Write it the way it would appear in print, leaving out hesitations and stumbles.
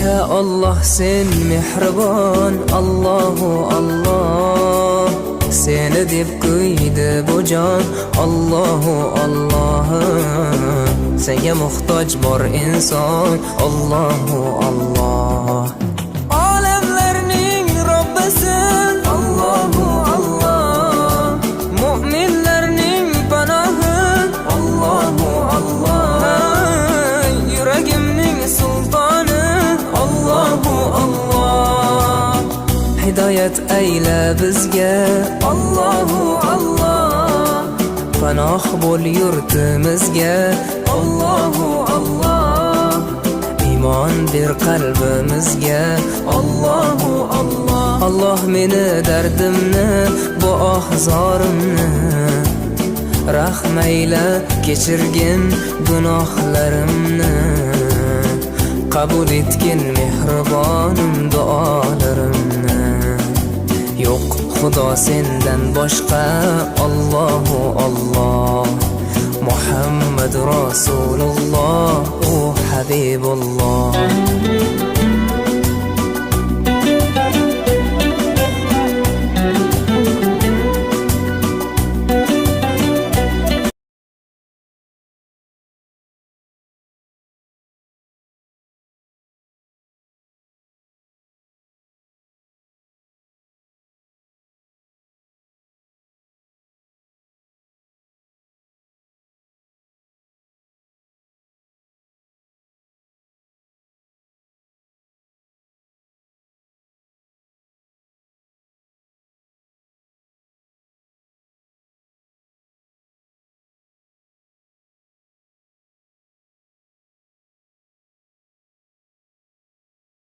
Ya Allah sen mehribon, Allahu Allah. Seni deb kuydi bu jon, Allahu Allah. Senga muhtoj bor inson, Allahu Allah. Olamlarning Robbisin, Allahu Allah. Mu'minlarning panohi, Allahu Allah. Yuragimning sultoni, Allahu Allah. Hidayat ayla bizga, Allahu Allah. Panoh bo'l yurtimizga, Allahu Allah. Iymon ber qalbimizga, Allahu Allah. Allah meni dardimni, bu ohzorimni rahmayla kechirgin gunohlarimni. Qabul etgin mehribonim duolarimni. Yo'q Xudo sendan boshqa, Allahu Allah. Muhammad Rasululloh, u Habibulloh.